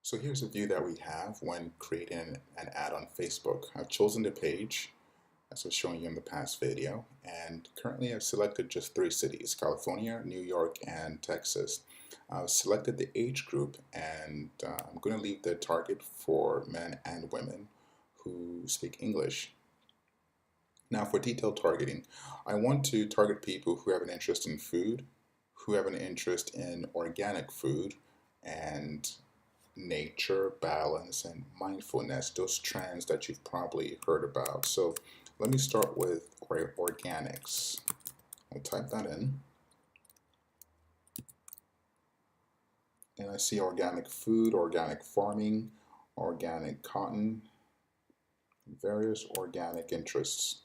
So here's a view that we have when creating an ad on Facebook. I've chosen the page, as I was showing you in the past video, and currently I've selected just three cities: California, New York, and Texas. I've selected the age group, and I'm going to leave the target for men and women who speak English. Now for detailed targeting, I want to target people who have an interest in food, who have an interest in organic food, and nature, balance, and mindfulness, those trends that you've probably heard about. So let me start with organics. I'll type that in, and I see organic food, organic farming, organic cotton, various organic interests.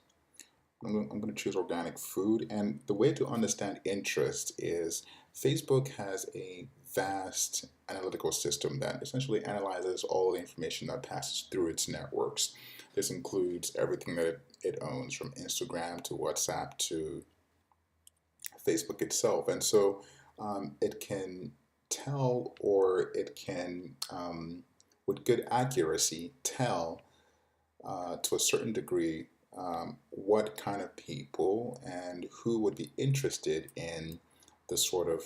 I'm going to choose organic food. And the way to understand interest is Facebook has a vast analytical system that essentially analyzes all the information that passes through its networks. This includes everything that it owns, from Instagram to WhatsApp to Facebook itself. And so it can tell, or it can, with good accuracy, tell to a certain degree what kind of people and who would be interested in the sort of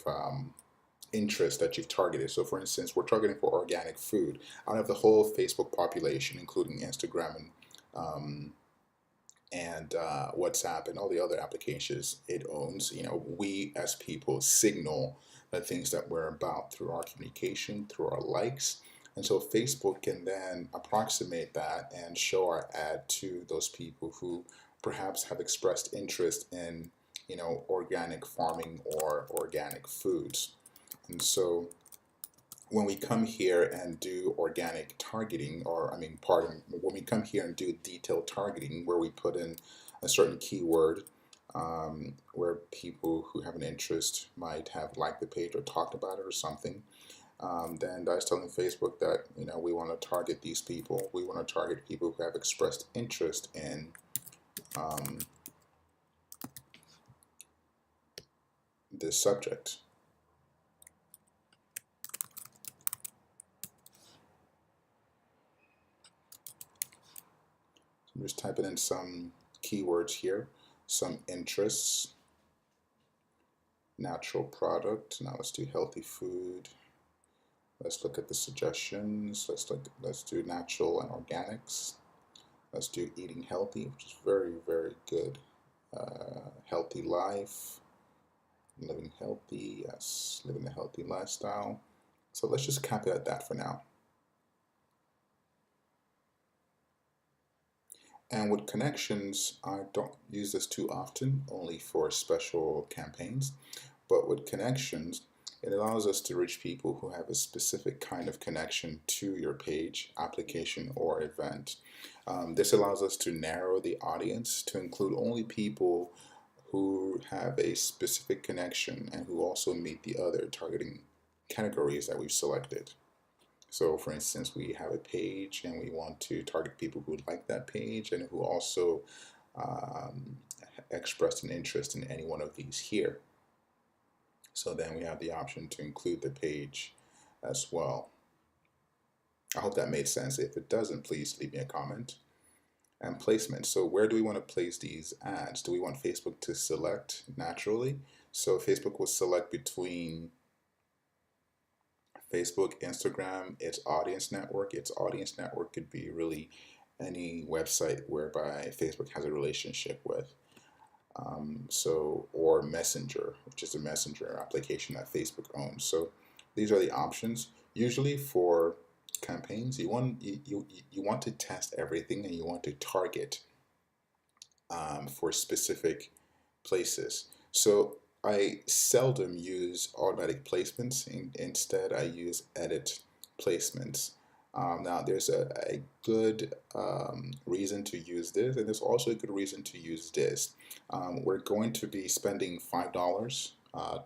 interest that you've targeted. So, for instance, we're targeting for organic food. Out of the whole Facebook population, including Instagram um, and WhatsApp and all the other applications it owns, we as people signal the things that we're about through our communication, through our likes. And so Facebook can then approximate that and show our ad to those people who perhaps have expressed interest in, organic farming or organic foods. And so when we come here and do organic targeting, or I mean, pardon, when we come here and do detailed targeting, where we put in a certain keyword, where people who have an interest might have liked the page or talked about it or something, then that's telling Facebook that we want to target these people. We want to target people who have expressed interest in um, this subject. So I'm just typing in some keywords here, some interests. Natural product. Now let's do healthy food. Let's look at the suggestions. Let's do natural and organics. Let's do eating healthy, which is very, very good. Healthy life, living healthy, yes, living a healthy lifestyle. So let's just cap it at that for now. And with connections, I don't use this too often, only for special campaigns. But with connections, it allows us to reach people who have a specific kind of connection to your page, application, or event. This allows us to narrow the audience to include only people who have a specific connection and who also meet the other targeting categories that we've selected. So for instance, we have a page and we want to target people who like that page and who also um, expressed an interest in any one of these here. So then we have the option to include the page as well. I hope that made sense. If it doesn't, please leave me a comment. And placement. So where do we want to place these ads? Do we want Facebook to select naturally? So Facebook will select between Facebook, Instagram, its audience network. Its audience network could be really any website whereby Facebook has a relationship with. Or Messenger, which is a messenger application that Facebook owns. So these are the options. Usually for campaigns, you want to test everything and you want to target for specific places. So I seldom use automatic placements. Instead, I use edit placements. Now, there's a good reason to use this, and there's also a good reason to use this. We're going to be spending $5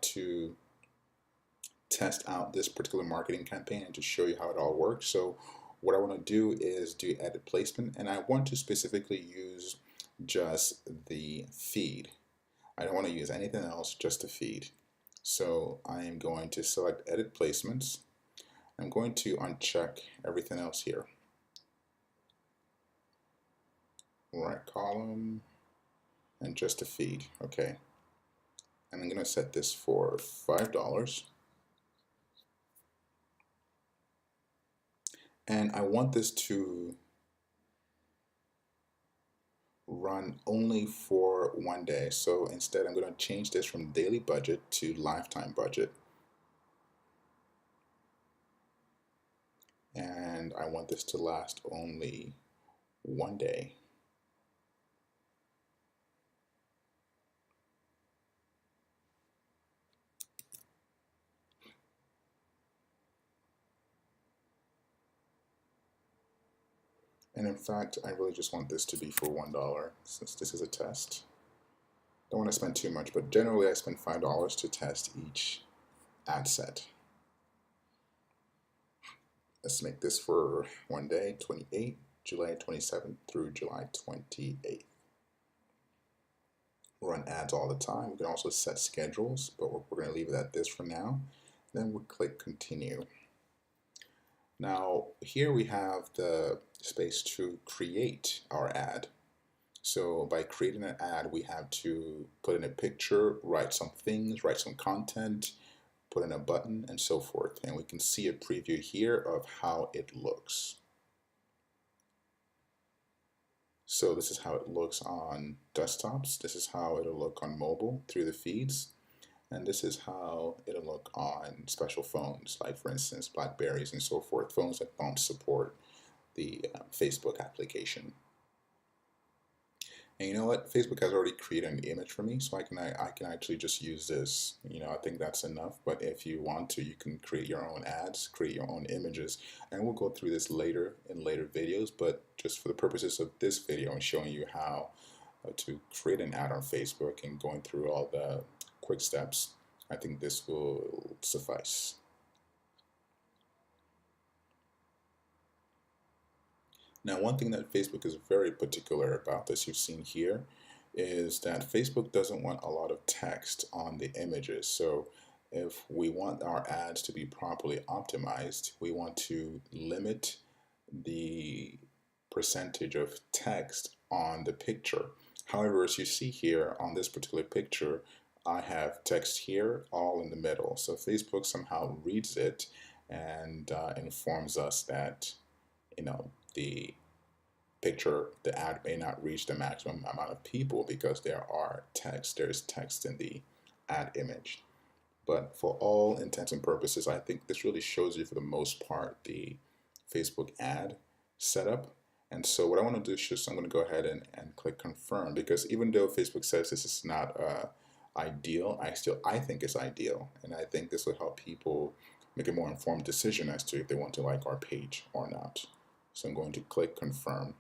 to test out this particular marketing campaign and to show you how it all works. So what I want to do is do edit placement, and I want to specifically use just the feed. I don't want to use anything else, just the feed. So I am going to select edit placements, I'm going to uncheck everything else here. Right column and just a feed. Okay. And I'm going to set this for $5. And I want this to run only for 1 day. So instead, I'm going to change this from daily budget to lifetime budget. And I want this to last only 1 day. And in fact, I really just want this to be for $1 since this is a test. Don't want to spend too much, but generally I spend $5 to test each ad set. Let's make this for 1 day, 28, July 27th through July 28th. Run ads all the time. We can also set schedules, but we're going to leave it at this for now. Then we'll click continue. Now here we have the space to create our ad. So by creating an ad, we have to put in a picture, write some things, write some content, put in a button, and so forth. And we can see a preview here of how it looks. So this is how it looks on desktops. This is how it'll look on mobile through the feeds. And this is how it'll look on special phones, like for instance, Blackberries and so forth, phones that don't support the Facebook application. And you know what? Facebook has already created an image for me, so I can actually just use this. I think that's enough. But if you want to, you can create your own ads, create your own images, and we'll go through this later in later videos. But just for the purposes of this video, I'm showing you how to create an ad on Facebook and going through all the quick steps. I think this will suffice. Now, one thing that Facebook is very particular about, as you've seen here, is that Facebook doesn't want a lot of text on the images. So if we want our ads to be properly optimized, we want to limit the percentage of text on the picture. However, as you see here on this particular picture, I have text here all in the middle. So Facebook somehow reads it and informs us that the picture, the ad may not reach the maximum amount of people because there's text in the ad image. But for all intents and purposes, I think this really shows you for the most part the Facebook ad setup. And so what I want to do is just, I'm going to go ahead and click confirm, because even though Facebook says this is not ideal, I think it's ideal. And I think this will help people make a more informed decision as to if they want to like our page or not. So I'm going to click confirm.